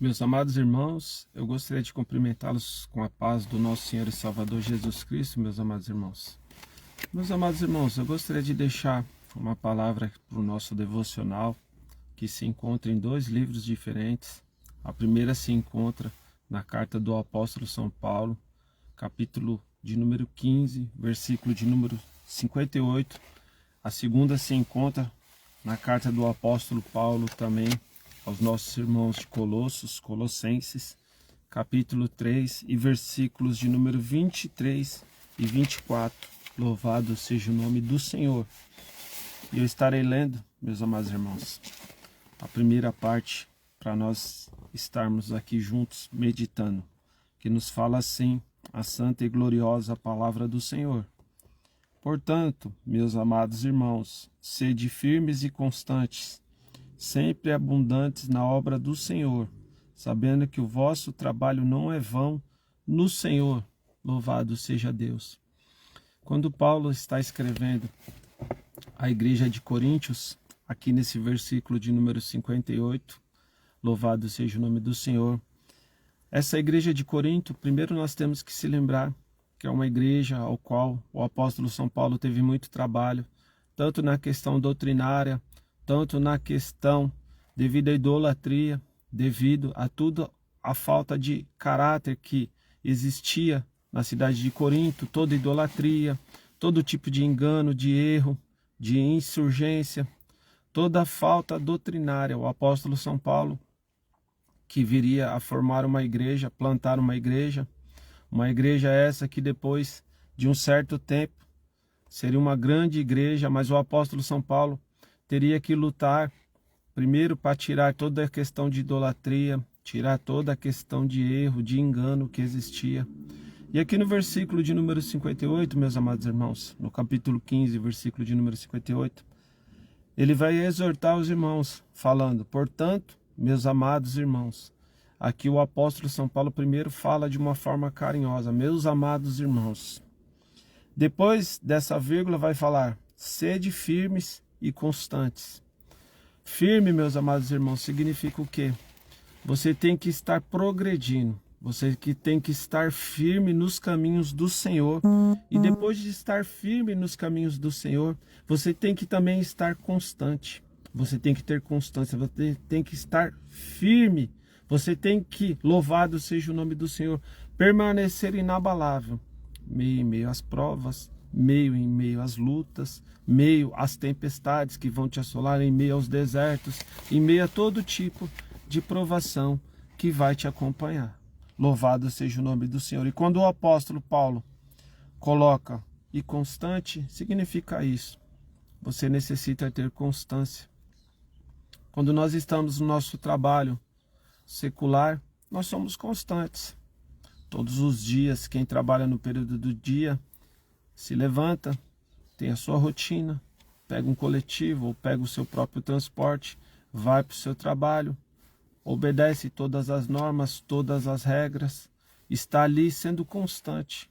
Meus amados irmãos, eu gostaria de cumprimentá-los com a paz do nosso Senhor e Salvador Jesus Cristo, meus amados irmãos. Meus amados irmãos, eu gostaria de deixar uma palavra para o nosso devocional, que se encontra em dois livros diferentes. A primeira se encontra na carta do apóstolo São Paulo, capítulo de número 15, versículo de número 58. A segunda se encontra na carta do apóstolo Paulo também, aos nossos irmãos de Colossenses, capítulo 3 e versículos de número 23 e 24. Louvado seja o nome do Senhor. E eu estarei lendo, meus amados irmãos, a primeira parte para nós estarmos aqui juntos meditando, que nos fala assim a santa e gloriosa palavra do Senhor. Portanto, meus amados irmãos, sede firmes e constantes, sempre abundantes na obra do Senhor, sabendo que o vosso trabalho não é vão no Senhor. Louvado seja Deus. Quando Paulo está escrevendo à igreja de Coríntios, aqui nesse versículo de número 58, louvado seja o nome do Senhor. Essa igreja de Corinto, primeiro nós temos que se lembrar que é uma igreja ao qual o apóstolo São Paulo teve muito trabalho, tanto na questão doutrinária, tanto na questão devido à idolatria, devido a tudo a falta de caráter que existia na cidade de Corinto, toda idolatria, todo tipo de engano, de erro, de insurgência, toda a falta doutrinária. O apóstolo São Paulo, que viria a formar uma igreja, plantar uma igreja essa que depois de um certo tempo seria uma grande igreja, mas o apóstolo São Paulo teria que lutar primeiro para tirar toda a questão de idolatria, tirar toda a questão de erro, de engano que existia. E aqui no versículo de número 58, meus amados irmãos, no capítulo 15, versículo de número 58, ele vai exortar os irmãos, falando: portanto, meus amados irmãos. Aqui o apóstolo São Paulo primeiro fala de uma forma carinhosa: meus amados irmãos. Depois dessa vírgula vai falar: sede firmes e constantes. Firme, meus amados irmãos, significa o quê? Você tem que estar progredindo, você que tem que estar firme nos caminhos do Senhor. E depois de estar firme nos caminhos do Senhor, você tem que também estar constante. Você tem que ter constância, você tem que estar firme. Você tem que, louvado seja o nome do Senhor, permanecer inabalável, meio às provas, em meio às lutas, meio às tempestades que vão te assolar, em meio aos desertos, em meio a todo tipo de provação que vai te acompanhar. Louvado seja o nome do Senhor. E quando o apóstolo Paulo coloca "e constante", significa isso. Você necessita ter constância. Quando nós estamos no nosso trabalho secular, nós somos constantes. Todos os dias, quem trabalha no período do dia, se levanta, tem a sua rotina, pega um coletivo ou pega o seu próprio transporte, vai para o seu trabalho, obedece todas as normas, todas as regras, está ali sendo constante,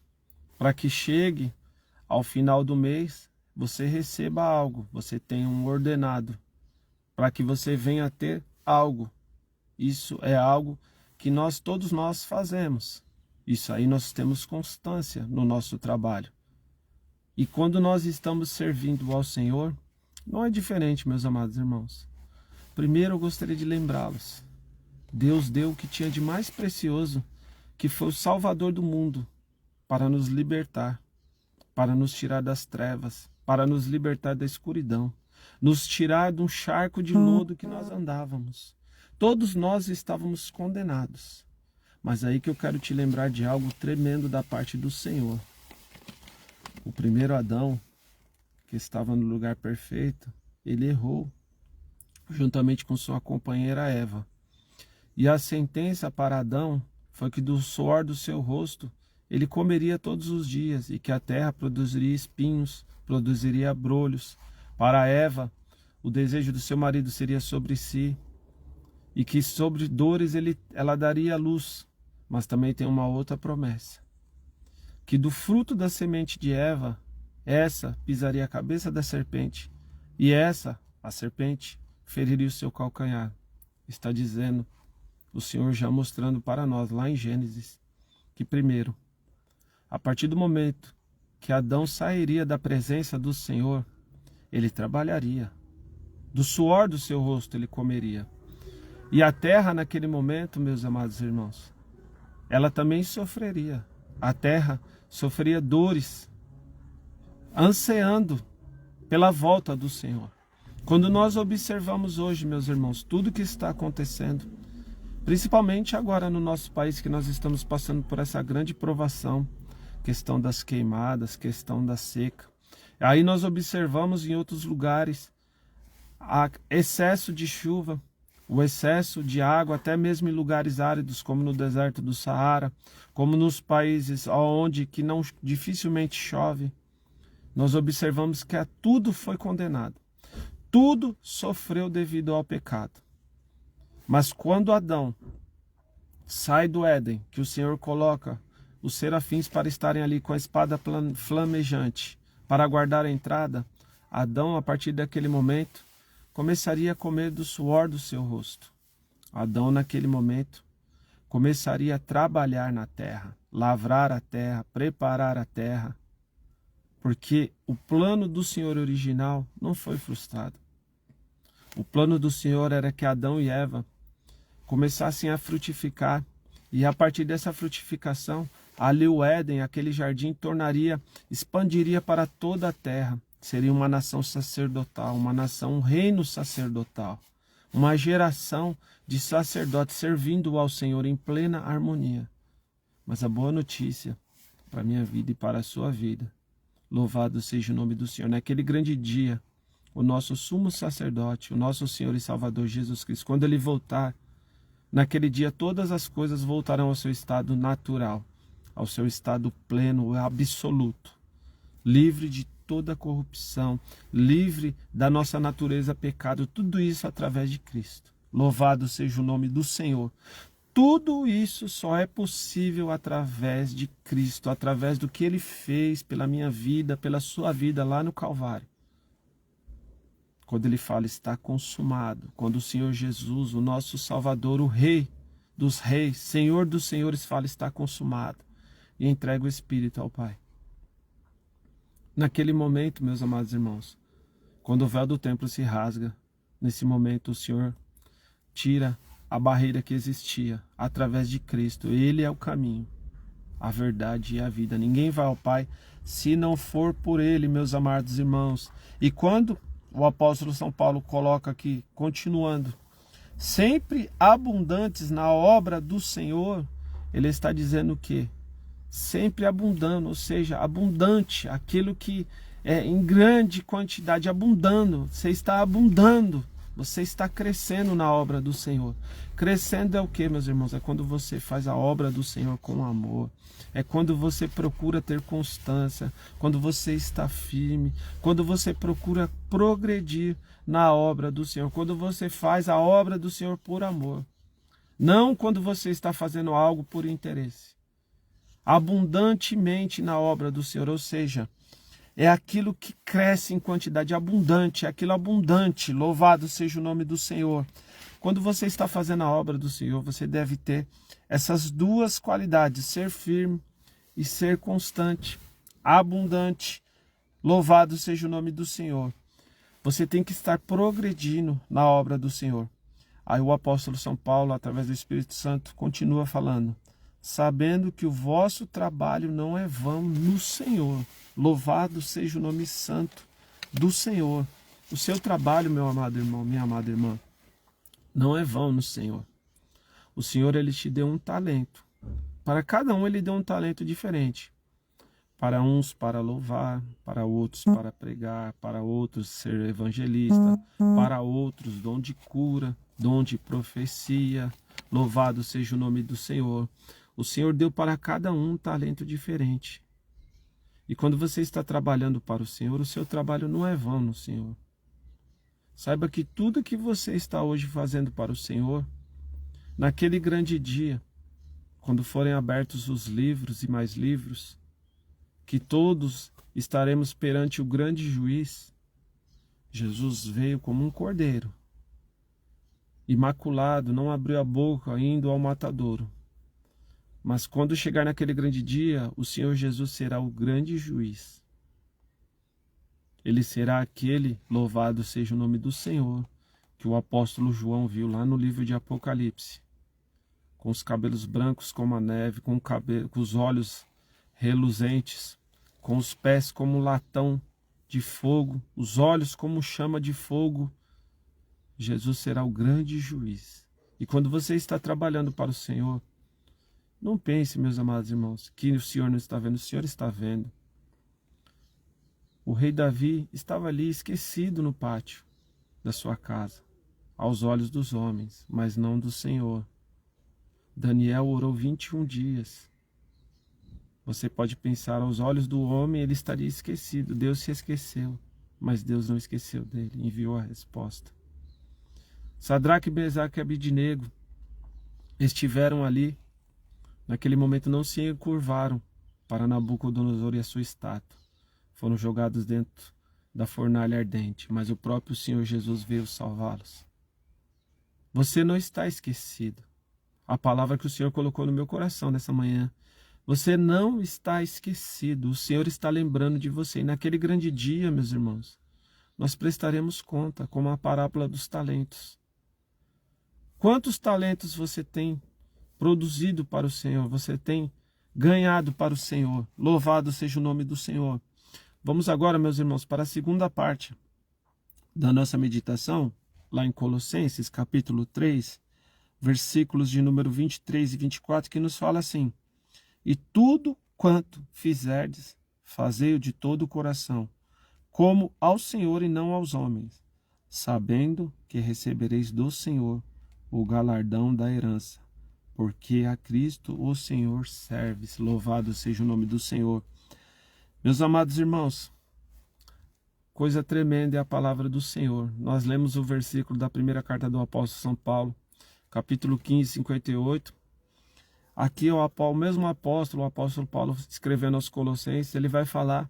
para que chegue ao final do mês, você receba algo, você tenha um ordenado, para que você venha a ter algo. Isso é algo que todos nós fazemos. Isso aí nós temos constância no nosso trabalho. E quando nós estamos servindo ao Senhor, não é diferente, meus amados irmãos. Primeiro eu gostaria de lembrá-los. Deus deu o que tinha de mais precioso, que foi o Salvador do mundo, para nos libertar, para nos tirar das trevas, para nos libertar da escuridão, nos tirar de um charco de lodo que nós andávamos. Todos nós estávamos condenados. Mas aí que eu quero te lembrar de algo tremendo da parte do Senhor. O primeiro Adão, que estava no lugar perfeito, ele errou, juntamente com sua companheira Eva. E a sentença para Adão foi que do suor do seu rosto ele comeria todos os dias, e que a terra produziria espinhos, produziria abrolhos. Para Eva, o desejo do seu marido seria sobre si, e que sobre dores ela daria luz. Mas também tem uma outra promessa, que do fruto da semente de Eva, essa pisaria a cabeça da serpente, e essa, a serpente, feriria o seu calcanhar. Está dizendo o Senhor já mostrando para nós lá em Gênesis, que primeiro, a partir do momento que Adão sairia da presença do Senhor, ele trabalharia. Do suor do seu rosto ele comeria. E a terra naquele momento, meus amados irmãos, ela também sofreria. A terra sofreria dores, ansiando pela volta do Senhor. Quando nós observamos hoje, meus irmãos, tudo que está acontecendo, principalmente agora no nosso país, que nós estamos passando por essa grande provação, questão das queimadas, questão da seca. Aí nós observamos em outros lugares o excesso de chuva, o excesso de água, até mesmo em lugares áridos, como no deserto do Saara, como nos países onde que não dificilmente chove. Nós observamos que tudo foi condenado. Tudo sofreu devido ao pecado. Mas quando Adão sai do Éden, que o Senhor coloca os serafins para estarem ali com a espada flamejante, para guardar a entrada, Adão, a partir daquele momento, começaria a comer do suor do seu rosto. Adão, naquele momento, começaria a trabalhar na terra, lavrar a terra, preparar a terra, porque o plano do Senhor original não foi frustrado. O plano do Senhor era que Adão e Eva começassem a frutificar, e a partir dessa frutificação, ali o Éden, aquele jardim, expandiria para toda a terra. Seria uma nação sacerdotal, uma nação, um reino sacerdotal, uma geração de sacerdotes servindo ao Senhor em plena harmonia. Mas a boa notícia para a minha vida e para a sua vida, louvado seja o nome do Senhor, naquele grande dia, o nosso sumo sacerdote, o nosso Senhor e Salvador Jesus Cristo, quando Ele voltar, naquele dia todas as coisas voltarão ao seu estado natural, ao seu estado pleno, absoluto, livre de toda corrupção, livre da nossa natureza pecado, tudo isso através de Cristo. Louvado seja o nome do Senhor. Tudo isso só é possível através de Cristo, através do que Ele fez pela minha vida, pela sua vida lá no Calvário. Quando Ele fala está consumado, quando o Senhor Jesus, o nosso Salvador, o Rei dos Reis, Senhor dos Senhores, fala está consumado e entrega o Espírito ao Pai. Naquele momento, meus amados irmãos, quando o véu do templo se rasga, nesse momento o Senhor tira a barreira que existia através de Cristo. Ele é o caminho, a verdade e a vida. Ninguém vai ao Pai se não for por Ele, meus amados irmãos. E quando o apóstolo São Paulo coloca aqui, continuando, sempre abundantes na obra do Senhor, ele está dizendo o quê? Sempre abundando, ou seja, abundante, aquilo que é em grande quantidade, abundando. Você está abundando, você está crescendo na obra do Senhor. Crescendo é o que, meus irmãos? É quando você faz a obra do Senhor com amor. É quando você procura ter constância, quando você está firme, quando você procura progredir na obra do Senhor, quando você faz a obra do Senhor por amor. Não quando você está fazendo algo por interesse. Abundantemente na obra do Senhor, ou seja, é aquilo que cresce em quantidade abundante, é aquilo abundante, louvado seja o nome do Senhor. Quando você está fazendo a obra do Senhor, você deve ter essas duas qualidades, ser firme e ser constante, abundante, louvado seja o nome do Senhor. Você tem que estar progredindo na obra do Senhor. Aí o apóstolo São Paulo, através do Espírito Santo, continua falando, sabendo que o vosso trabalho não é vão no Senhor. Louvado seja o nome santo do Senhor. O seu trabalho, meu amado irmão, minha amada irmã, não é vão no Senhor. O Senhor, Ele te deu um talento. Para cada um, Ele deu um talento diferente. Para uns, para louvar, para outros, para pregar, para outros, ser evangelista, para outros, dom de cura, dom de profecia. Louvado seja o nome do Senhor. O Senhor deu para cada um talento diferente. E quando você está trabalhando para o Senhor, o seu trabalho não é vão no Senhor. Saiba que tudo que você está hoje fazendo para o Senhor, naquele grande dia, quando forem abertos os livros e mais livros, que todos estaremos perante o grande juiz, Jesus veio como um cordeiro imaculado, não abriu a boca indo ao matadouro. Mas quando chegar naquele grande dia, o Senhor Jesus será o grande juiz. Ele será aquele, louvado seja o nome do Senhor, que o apóstolo João viu lá no livro de Apocalipse, com os cabelos brancos como a neve, com os olhos reluzentes, com os pés como latão de fogo, os olhos como chama de fogo. Jesus será o grande juiz. E quando você está trabalhando para o Senhor, não pense, meus amados irmãos, que o Senhor não está vendo, o Senhor está vendo. O rei Davi estava ali esquecido no pátio da sua casa, aos olhos dos homens, mas não do Senhor. Daniel orou 21 dias. Você pode pensar, aos olhos do homem ele estaria esquecido. Deus se esqueceu, mas Deus não esqueceu dele, enviou a resposta. Sadraque, Mesaque e Abidnego estiveram ali. Naquele momento não se encurvaram para Nabucodonosor e a sua estátua. Foram jogados dentro da fornalha ardente, mas o próprio Senhor Jesus veio salvá-los. Você não está esquecido. A palavra que o Senhor colocou no meu coração nessa manhã. Você não está esquecido. O Senhor está lembrando de você. E naquele grande dia, meus irmãos, nós prestaremos conta, como a parábola dos talentos. Quantos talentos você tem produzido para o Senhor? Você tem ganhado para o Senhor? Louvado seja o nome do Senhor. Vamos agora, meus irmãos, para a segunda parte da nossa meditação, lá em Colossenses, capítulo 3, versículos de número 23 e 24, que nos fala assim: e tudo quanto fizerdes, fazei-o de todo o coração, como ao Senhor e não aos homens, sabendo que recebereis do Senhor o galardão da herança, porque a Cristo o Senhor serves. Louvado seja o nome do Senhor. Meus amados irmãos, coisa tremenda é a palavra do Senhor. Nós lemos o versículo da primeira carta do apóstolo São Paulo, capítulo 15, 58. Aqui o mesmo apóstolo, o apóstolo Paulo, escrevendo aos Colossenses, ele vai falar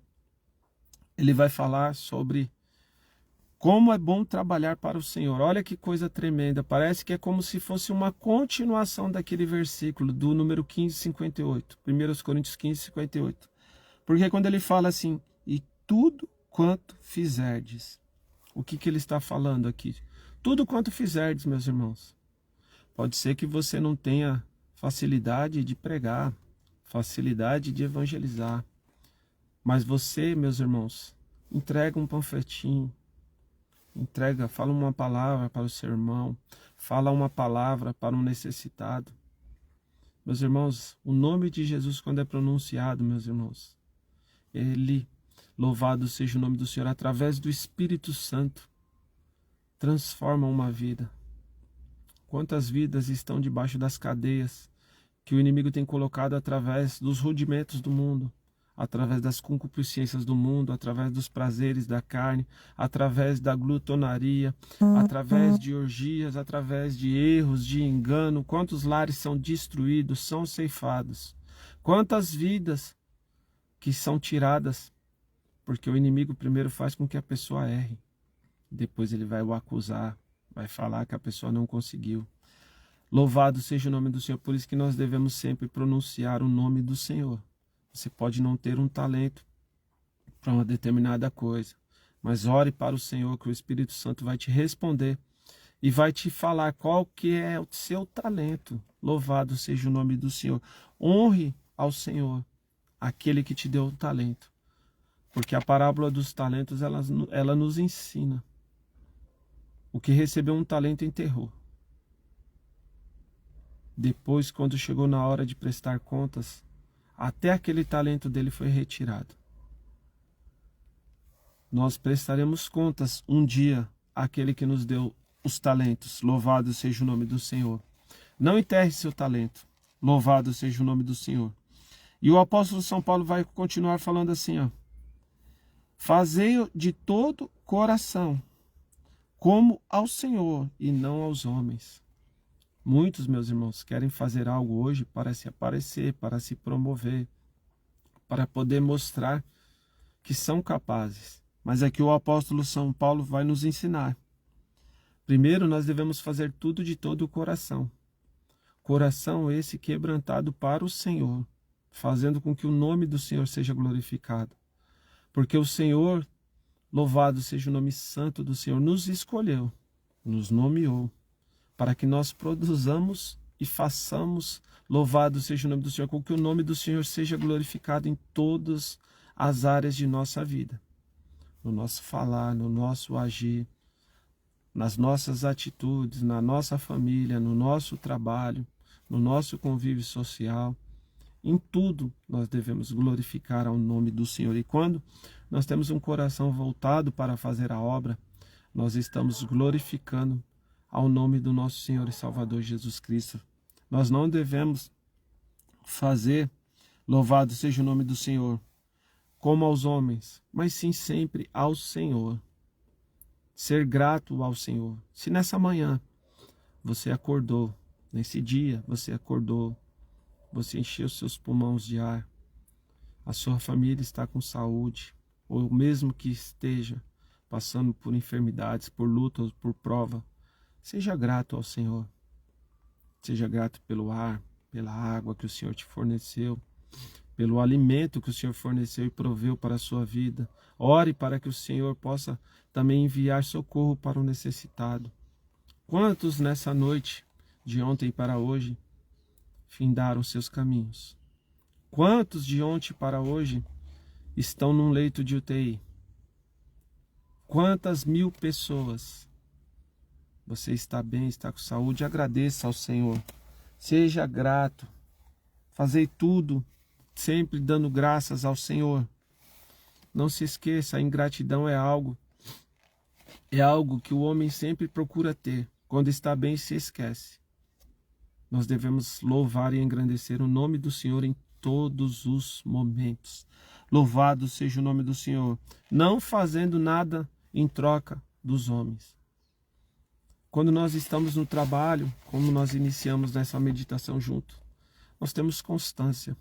sobre como é bom trabalhar para o Senhor. Olha que coisa tremenda, parece que é como se fosse uma continuação daquele versículo do número 15, 58, 1 Coríntios 15, 58. Porque quando ele fala assim, e tudo quanto fizerdes, o que ele está falando aqui? Tudo quanto fizerdes, meus irmãos. Pode ser que você não tenha facilidade de pregar, facilidade de evangelizar, mas você, meus irmãos, entrega um panfletinho, fala uma palavra para o seu irmão, fala uma palavra para um necessitado. Meus irmãos, o nome de Jesus, quando é pronunciado, meus irmãos, ele, louvado seja o nome do Senhor, através do Espírito Santo, transforma uma vida. Quantas vidas estão debaixo das cadeias que o inimigo tem colocado através dos rudimentos do mundo, através das concupiscências do mundo, através dos prazeres da carne, através da glutonaria, através de orgias, através de erros, de engano. Quantos lares são destruídos, são ceifados? Quantas vidas que são tiradas, porque o inimigo primeiro faz com que a pessoa erre, depois ele vai o acusar, vai falar que a pessoa não conseguiu. Louvado seja o nome do Senhor, por isso que nós devemos sempre pronunciar o nome do Senhor. Você pode não ter um talento para uma determinada coisa, mas ore para o Senhor, que o Espírito Santo vai te responder e vai te falar qual que é o seu talento. Louvado seja o nome do Senhor. Honre ao Senhor aquele que te deu o talento, porque a parábola dos talentos ela nos ensina: o que recebeu um talento enterrou. Depois, quando chegou na hora de prestar contas, até aquele talento dele foi retirado. Nós prestaremos contas um dia àquele que nos deu os talentos. Louvado seja o nome do Senhor. Não enterre seu talento. Louvado seja o nome do Senhor. E o apóstolo São Paulo vai continuar falando assim, ó: fazei-o de todo coração, como ao Senhor e não aos homens. Muitos, meus irmãos, querem fazer algo hoje para se aparecer, para se promover, para poder mostrar que são capazes. Mas aqui o apóstolo São Paulo vai nos ensinar: Primeiro, nós devemos fazer tudo de todo o coração. Coração esse quebrantado para o Senhor, fazendo com que o nome do Senhor seja glorificado. Porque o Senhor, louvado seja o nome santo do Senhor, nos escolheu, nos nomeou, para que nós produzamos e façamos, louvado seja o nome do Senhor, com que o nome do Senhor seja glorificado em todas as áreas de nossa vida. No nosso falar, no nosso agir, nas nossas atitudes, na nossa família, no nosso trabalho, no nosso convívio social. Em tudo nós devemos glorificar ao nome do Senhor. E quando nós temos um coração voltado para fazer a obra, nós estamos glorificando ao nome do nosso Senhor e Salvador Jesus Cristo. Nós não devemos fazer, louvado seja o nome do Senhor, como aos homens, mas sim sempre ao Senhor. Ser grato ao Senhor. Se nessa manhã você acordou, nesse dia você acordou, você encheu seus pulmões de ar, a sua família está com saúde, ou mesmo que esteja passando por enfermidades, por lutas, por prova, seja grato ao Senhor. Seja grato pelo ar, pela água que o Senhor te forneceu, pelo alimento que o Senhor forneceu e proveu para a sua vida. Ore para que o Senhor possa também enviar socorro para o necessitado. Quantos nessa noite, de ontem para hoje, findaram seus caminhos? Quantos de ontem para hoje estão num leito de UTI? Quantas mil pessoas? Você está bem, está com saúde? Agradeça ao Senhor. Seja grato. Fazei tudo sempre dando graças ao Senhor. Não se esqueça, a ingratidão é algo que o homem sempre procura ter. Quando está bem, se esquece. Nós devemos louvar e engrandecer o nome do Senhor em todos os momentos. Louvado seja o nome do Senhor, não fazendo nada em troca dos homens. Quando nós estamos no trabalho, como nós iniciamos nessa meditação junto, nós temos constância.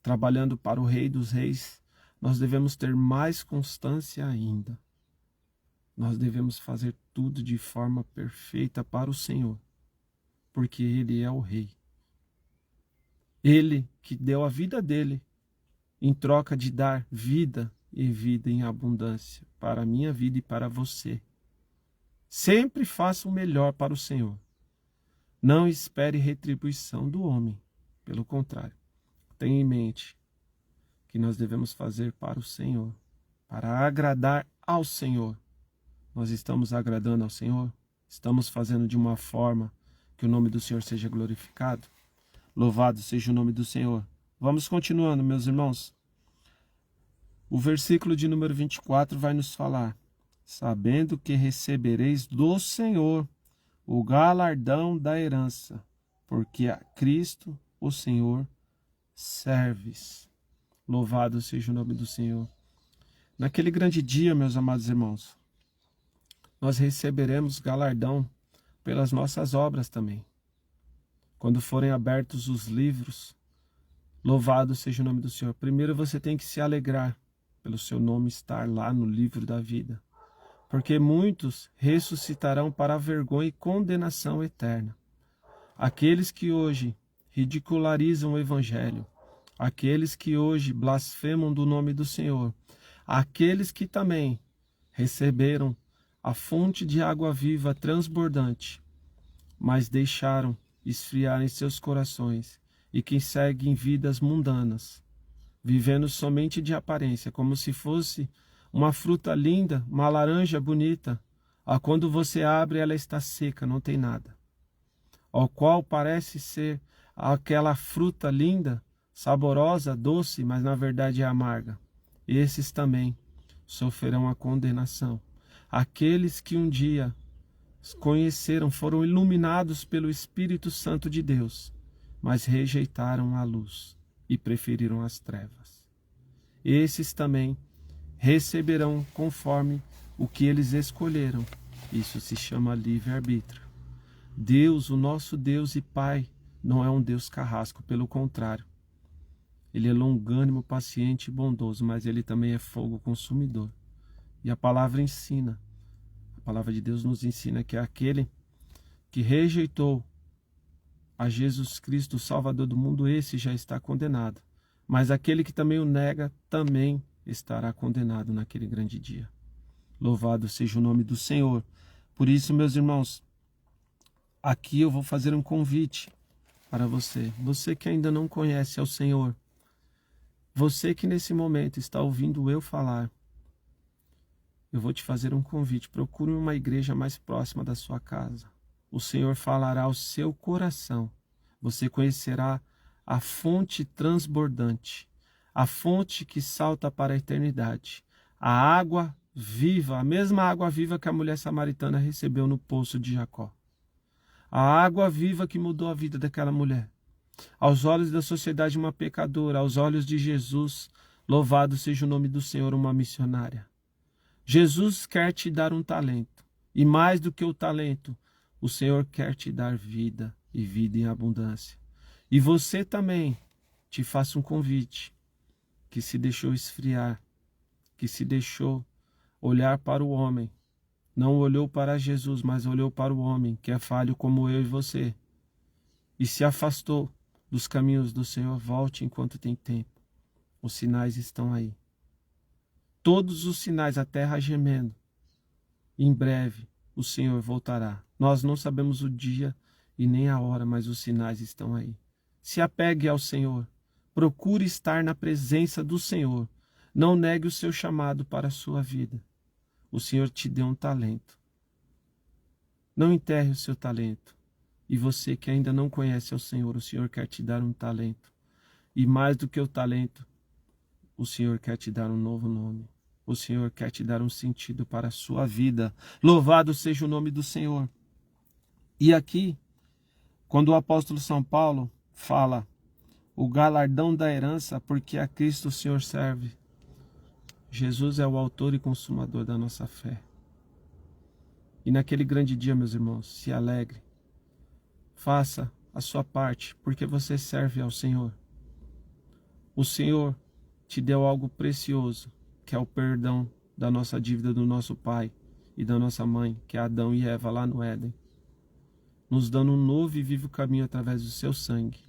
Trabalhando para o Rei dos Reis, nós devemos ter mais constância ainda. Nós devemos fazer tudo de forma perfeita para o Senhor, porque Ele é o Rei. Ele que deu a vida dele em troca de dar vida e vida em abundância para a minha vida e para você. Sempre faça o melhor para o Senhor. Não espere retribuição do homem. Pelo contrário, tenha em mente que nós devemos fazer para o Senhor, para agradar ao Senhor. Nós estamos agradando ao Senhor? Estamos fazendo de uma forma que o nome do Senhor seja glorificado? Louvado seja o nome do Senhor. Vamos continuando, meus irmãos. O versículo de número 24 vai nos falar: sabendo que recebereis do Senhor o galardão da herança, porque a Cristo, o Senhor, serves. Louvado seja o nome do Senhor. Naquele grande dia, meus amados irmãos, nós receberemos galardão pelas nossas obras também. Quando forem abertos os livros, louvado seja o nome do Senhor. Primeiro você tem que se alegrar pelo seu nome estar lá no livro da vida, porque muitos ressuscitarão para a vergonha e condenação eterna. Aqueles que hoje ridicularizam o Evangelho, aqueles que hoje blasfemam do nome do Senhor, aqueles que também receberam a fonte de água viva transbordante, mas deixaram esfriar em seus corações, e que seguem vidas mundanas, vivendo somente de aparência, como se fosse uma fruta linda, uma laranja bonita, a quando você abre ela está seca, não tem nada. Ao qual parece ser aquela fruta linda, saborosa, doce, mas na verdade é amarga. Esses também sofrerão a condenação. Aqueles que um dia conheceram, foram iluminados pelo Espírito Santo de Deus, mas rejeitaram a luz e preferiram as trevas. Esses também receberão conforme o que eles escolheram. Isso se chama livre-arbítrio. Deus, o nosso Deus e Pai, não é um Deus carrasco, pelo contrário. Ele é longânimo, paciente e bondoso, mas ele também é fogo consumidor. E a palavra ensina, a palavra de Deus nos ensina que aquele que rejeitou a Jesus Cristo, o Salvador do mundo, esse já está condenado. Mas aquele que também o nega, também estará condenado naquele grande dia. Louvado seja o nome do Senhor. Por isso, meus irmãos, aqui eu vou fazer um convite para você. Você que ainda não conhece ao Senhor. Você que nesse momento está ouvindo eu falar. Eu vou te fazer um convite. Procure uma igreja mais próxima da sua casa. O Senhor falará ao seu coração. Você conhecerá a fonte transbordante, a fonte que salta para a eternidade, a água viva, a mesma água viva que a mulher samaritana recebeu no poço de Jacó. A água viva que mudou a vida daquela mulher. Aos olhos da sociedade, uma pecadora, aos olhos de Jesus, louvado seja o nome do Senhor, uma missionária. Jesus quer te dar um talento, e mais do que o talento, o Senhor quer te dar vida e vida em abundância. E você também, te faço um convite, que se deixou esfriar, que se deixou olhar para o homem, não olhou para Jesus, mas olhou para o homem, que é falho como eu e você, e se afastou dos caminhos do Senhor. Volte enquanto tem tempo. Os sinais estão aí. Todos os sinais, a terra gemendo. Em breve o Senhor voltará. Nós não sabemos o dia e nem a hora, mas os sinais estão aí. Se apegue ao Senhor. Procure estar na presença do Senhor. Não negue o seu chamado para a sua vida. O Senhor te deu um talento. Não enterre o seu talento. E você que ainda não conhece ao Senhor, o Senhor quer te dar um talento. E mais do que o talento, o Senhor quer te dar um novo nome. O Senhor quer te dar um sentido para a sua vida. Louvado seja o nome do Senhor. E aqui, quando o apóstolo São Paulo fala o galardão da herança, porque a Cristo o Senhor serve. Jesus é o autor e consumador da nossa fé. E naquele grande dia, meus irmãos, se alegre. Faça a sua parte, porque você serve ao Senhor. O Senhor te deu algo precioso, que é o perdão da nossa dívida do nosso pai e da nossa mãe, que é Adão e Eva lá no Éden, nos dando um novo e vivo caminho através do seu sangue.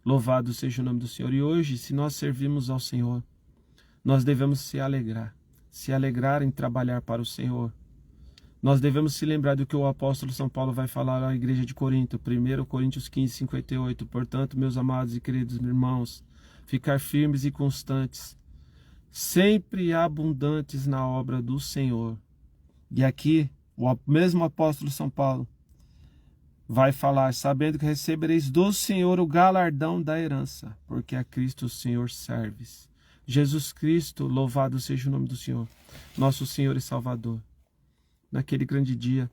Louvado seja o nome do Senhor. E hoje, se nós servimos ao Senhor, nós devemos se alegrar em trabalhar para o Senhor. Nós devemos se lembrar do que o apóstolo São Paulo vai falar à igreja de Corinto, 1 Coríntios 15, 58. Portanto, meus amados e queridos irmãos, ficar firmes e constantes, sempre abundantes na obra do Senhor. E aqui, o mesmo apóstolo São Paulo vai falar, sabendo que recebereis do Senhor o galardão da herança, porque a Cristo o Senhor serves. Jesus Cristo, louvado seja o nome do Senhor, nosso Senhor e Salvador. Naquele grande dia,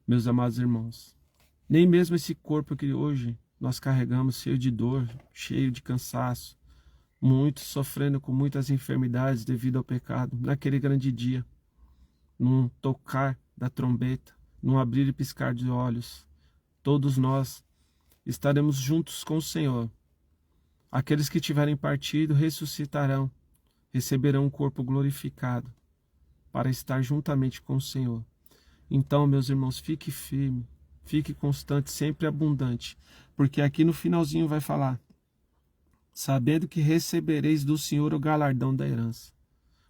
meus amados irmãos, nem mesmo esse corpo que hoje nós carregamos cheio de dor, cheio de cansaço, muitos sofrendo com muitas enfermidades devido ao pecado, naquele grande dia, num tocar da trombeta, num abrir e piscar de olhos, todos nós estaremos juntos com o Senhor. Aqueles que tiverem partido ressuscitarão, receberão um corpo glorificado, para estar juntamente com o Senhor. Então, meus irmãos, fique firme, fique constante, sempre abundante, porque aqui no finalzinho vai falar, sabendo que recebereis do Senhor o galardão da herança.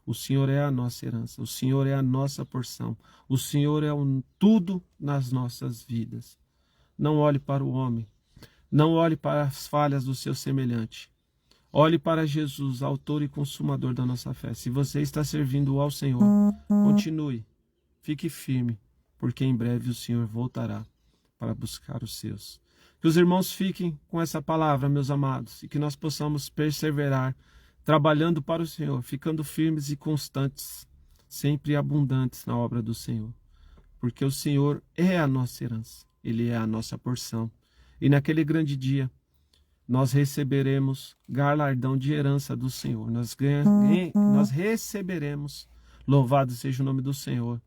O Senhor é a nossa herança, o Senhor é a nossa porção, o Senhor é tudo nas nossas vidas. Não olhe para o homem, não olhe para as falhas do seu semelhante. Olhe para Jesus, autor e consumador da nossa fé. Se você está servindo ao Senhor, continue, fique firme, porque em breve o Senhor voltará para buscar os seus. Que os irmãos fiquem com essa palavra, meus amados, e que nós possamos perseverar, trabalhando para o Senhor, ficando firmes e constantes, sempre abundantes na obra do Senhor. Porque o Senhor é a nossa herança, Ele é a nossa porção. E naquele grande dia, nós receberemos galardão de herança do Senhor. Nós receberemos, louvado seja o nome do Senhor,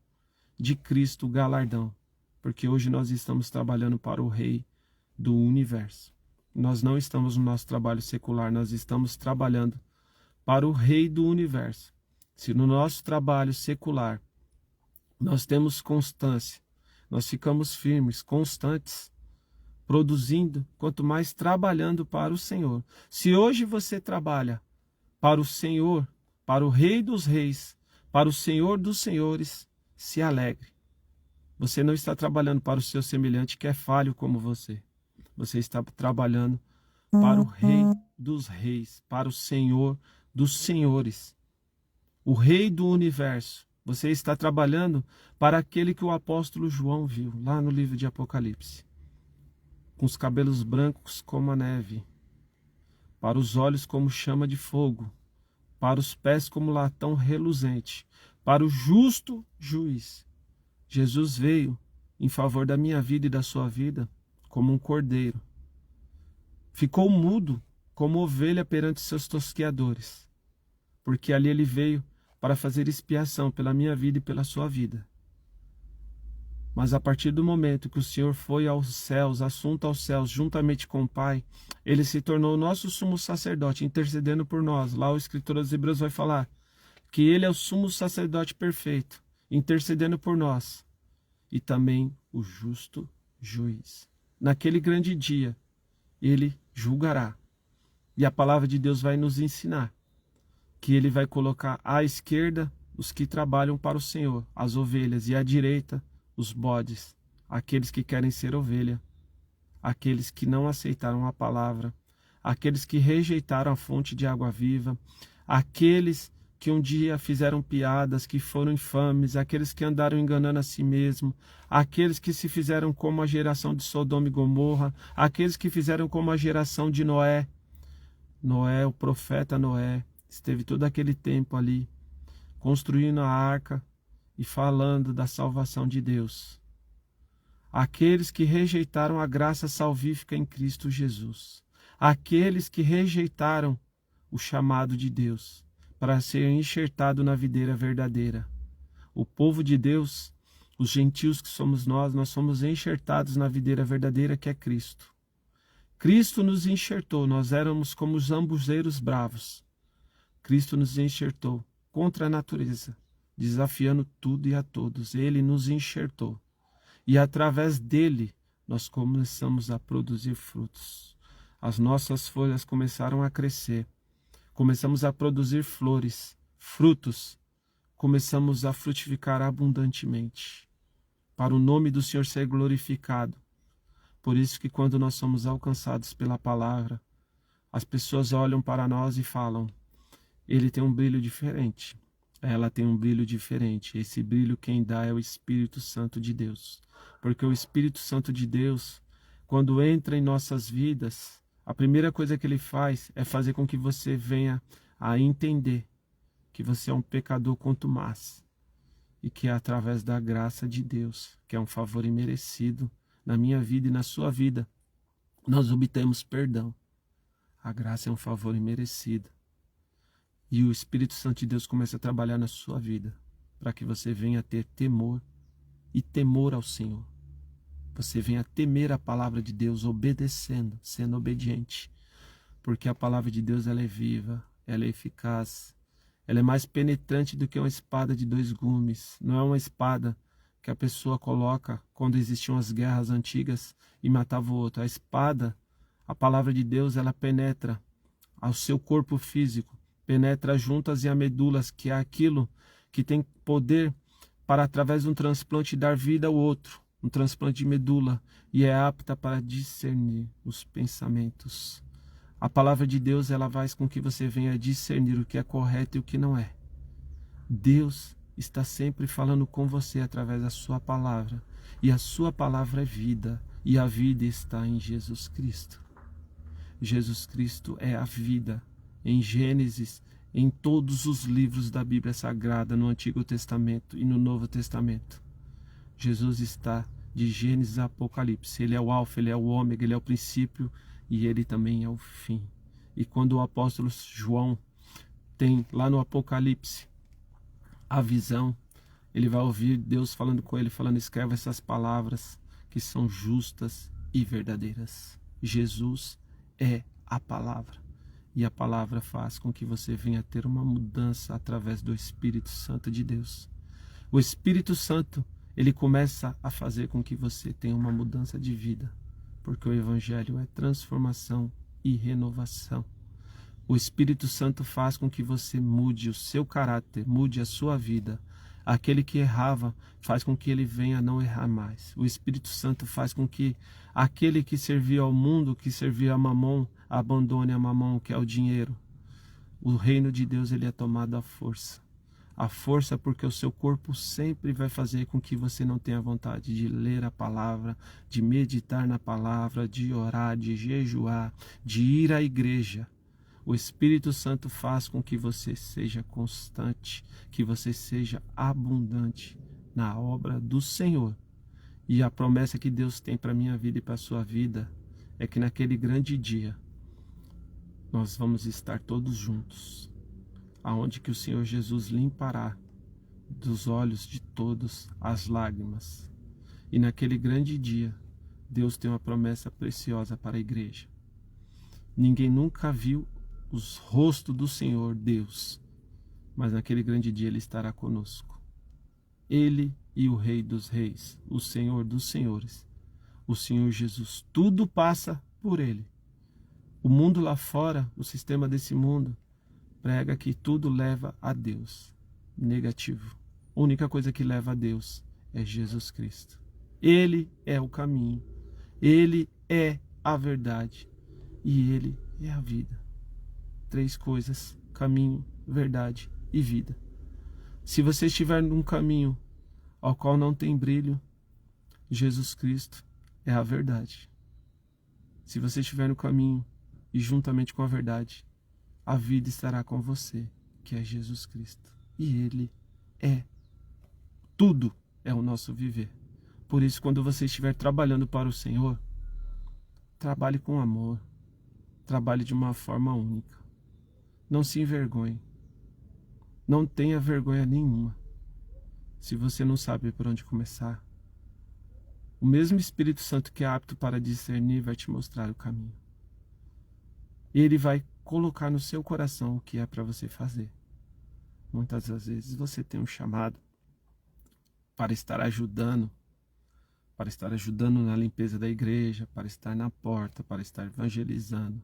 de Cristo o galardão. Porque hoje nós estamos trabalhando para o Rei do Universo. Nós não estamos no nosso trabalho secular, nós estamos trabalhando para o Rei do Universo. Se no nosso trabalho secular nós temos constância, nós ficamos firmes, constantes, produzindo, quanto mais trabalhando para o Senhor. Se hoje você trabalha para o Senhor, para o Rei dos Reis, para o Senhor dos Senhores, se alegre. Você não está trabalhando para o seu semelhante que é falho como você. Você está trabalhando para o Rei dos Reis, para o Senhor dos Senhores, o Rei do Universo. Você está trabalhando para aquele que o apóstolo João viu lá no livro de Apocalipse, com os cabelos brancos como a neve, para os olhos como chama de fogo, para os pés como latão reluzente, para o justo juiz. Jesus veio em favor da minha vida e da sua vida como um cordeiro. Ficou mudo como ovelha perante seus tosqueadores, porque ali ele veio para fazer expiação pela minha vida e pela sua vida. Mas a partir do momento que o Senhor foi aos céus, assunto aos céus, juntamente com o Pai, ele se tornou nosso sumo sacerdote, intercedendo por nós. Lá o escritor aos Hebreus vai falar que ele é o sumo sacerdote perfeito, intercedendo por nós, e também o justo juiz. Naquele grande dia, ele julgará. E a palavra de Deus vai nos ensinar que ele vai colocar à esquerda os que trabalham para o Senhor, as ovelhas, e à direita os bodes, aqueles que querem ser ovelha, aqueles que não aceitaram a palavra, aqueles que rejeitaram a fonte de água viva, aqueles que um dia fizeram piadas, que foram infames, aqueles que andaram enganando a si mesmo, aqueles que se fizeram como a geração de Sodoma e Gomorra, aqueles que fizeram como a geração de Noé. Noé, o profeta Noé, esteve todo aquele tempo ali, construindo a arca e falando da salvação de Deus. Aqueles que rejeitaram a graça salvífica em Cristo Jesus. Aqueles que rejeitaram o chamado de Deus para ser enxertado na videira verdadeira. O povo de Deus, os gentios que somos nós somos enxertados na videira verdadeira que é Cristo. Cristo nos enxertou, nós éramos como os zambuzeiros bravos. Cristo nos enxertou contra a natureza, desafiando tudo e a todos. Ele nos enxertou. E através dele, nós começamos a produzir frutos. As nossas folhas começaram a crescer. Começamos a produzir flores, frutos. Começamos a frutificar abundantemente. Para o nome do Senhor ser glorificado. Por isso que quando nós somos alcançados pela palavra, as pessoas olham para nós e falam: ele tem um brilho diferente. Ela tem um brilho diferente. Esse brilho quem dá é o Espírito Santo de Deus. Porque o Espírito Santo de Deus, quando entra em nossas vidas, a primeira coisa que ele faz é fazer com que você venha a entender que você é um pecador contumaz. E que é através da graça de Deus, que é um favor imerecido na minha vida e na sua vida, nós obtemos perdão. A graça é um favor imerecido. E o Espírito Santo de Deus começa a trabalhar na sua vida, para que você venha a ter temor e temor ao Senhor. Você venha a temer a palavra de Deus, obedecendo, sendo obediente. Porque a palavra de Deus ela é viva, ela é eficaz, ela é mais penetrante do que uma espada de 2 gumes. Não é uma espada que a pessoa coloca quando existiam as guerras antigas e matava o outro. A espada, a palavra de Deus, ela penetra ao seu corpo físico, penetra juntas e a medulas, que é aquilo que tem poder para, através de um transplante, dar vida ao outro, um transplante de medula, e é apta para discernir os pensamentos. A palavra de Deus, ela faz com que você venha discernir o que é correto e o que não é. Deus está sempre falando com você através da sua palavra, e a sua palavra é vida, e a vida está em Jesus Cristo. Jesus Cristo é a vida. Em Gênesis, em todos os livros da Bíblia Sagrada, no Antigo Testamento e no Novo Testamento, Jesus está de Gênesis a Apocalipse. Ele é o Alfa, ele é o Ômega, ele é o princípio e ele também é o fim. E quando o apóstolo João tem lá no Apocalipse a visão, ele vai ouvir Deus falando com ele, falando: escreve essas palavras que são justas e verdadeiras. Jesus é a palavra. E a palavra faz com que você venha ter uma mudança através do Espírito Santo de Deus. O Espírito Santo, ele começa a fazer com que você tenha uma mudança de vida, porque o Evangelho é transformação e renovação. O Espírito Santo faz com que você mude o seu caráter, mude a sua vida. Aquele que errava faz com que ele venha a não errar mais. O Espírito Santo faz com que aquele que servia ao mundo, que servia a Mamon, abandone a Mamon, que é o dinheiro. O reino de Deus, ele é tomado à força. A força porque o seu corpo sempre vai fazer com que você não tenha vontade de ler a palavra, de meditar na palavra, de orar, de jejuar, de ir à igreja. O Espírito Santo faz com que você seja constante, que você seja abundante na obra do Senhor. E a promessa que Deus tem para a minha vida e para a sua vida é que naquele grande dia nós vamos estar todos juntos, aonde que o Senhor Jesus limpará dos olhos de todos as lágrimas. E naquele grande dia, Deus tem uma promessa preciosa para a igreja. Ninguém nunca viu os rostos do Senhor Deus, mas naquele grande dia Ele estará conosco. Ele e o Rei dos Reis, o Senhor dos Senhores, o Senhor Jesus. Tudo passa por Ele. O mundo lá fora, o sistema desse mundo, prega que tudo leva a Deus. Negativo. A única coisa que leva a Deus é Jesus Cristo. Ele é o caminho. Ele é a verdade. E Ele é a vida. 3 coisas: caminho, verdade e vida. Se você estiver num caminho ao qual não tem brilho, Jesus Cristo é a verdade. Se você estiver no caminho e juntamente com a verdade, a vida estará com você, que é Jesus Cristo. E Ele é tudo, é o nosso viver. Por isso, quando você estiver trabalhando para o Senhor, trabalhe com amor, trabalhe de uma forma única. Não se envergonhe, não tenha vergonha nenhuma. Se você não sabe por onde começar, o mesmo Espírito Santo que é apto para discernir vai te mostrar o caminho. Ele vai colocar no seu coração o que é para você fazer. Muitas das vezes você tem um chamado para estar ajudando na limpeza da igreja, para estar na porta, para estar evangelizando,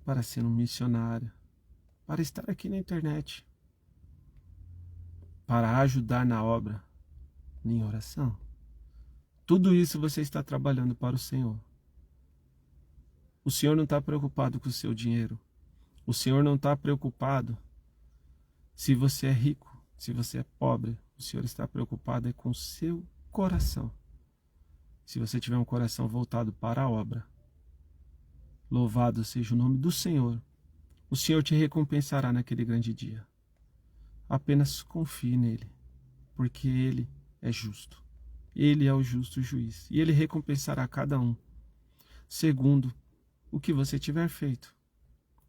para ser um missionário, para estar aqui na internet, para ajudar na obra, em oração. Tudo isso você está trabalhando para o Senhor. O Senhor não está preocupado com o seu dinheiro. O Senhor não está preocupado se você é rico, se você é pobre. O Senhor está preocupado com o seu coração. Se você tiver um coração voltado para a obra, louvado seja o nome do Senhor. O Senhor te recompensará naquele grande dia. Apenas confie nele, porque Ele é justo. Ele é o justo juiz. E Ele recompensará cada um, segundo o que você tiver feito.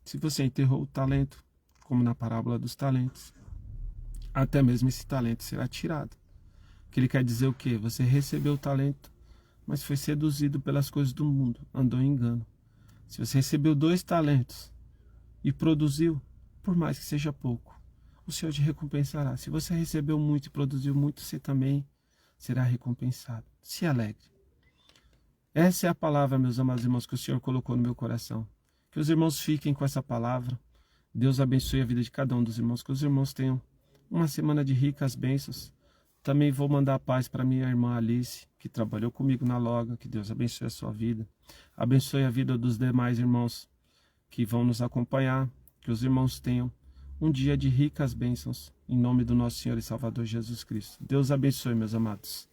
Se você enterrou o talento, como na parábola dos talentos, até mesmo esse talento será tirado. Que ele quer dizer o quê? Você recebeu o talento, mas foi seduzido pelas coisas do mundo, andou em engano. Se você recebeu 2 talentos e produziu, por mais que seja pouco, o Senhor te recompensará. Se você recebeu muito e produziu muito, você também será recompensado. Se alegre. Essa é a palavra, meus amados irmãos, que o Senhor colocou no meu coração. Que os irmãos fiquem com essa palavra. Deus abençoe a vida de cada um dos irmãos. Que os irmãos tenham uma semana de ricas bênçãos. Também vou mandar paz para minha irmã Alice, que trabalhou comigo na loga. Que Deus abençoe a sua vida. Abençoe a vida dos demais irmãos que vão nos acompanhar. Que os irmãos tenham um dia de ricas bênçãos. Em nome do nosso Senhor e Salvador Jesus Cristo. Deus abençoe, meus amados.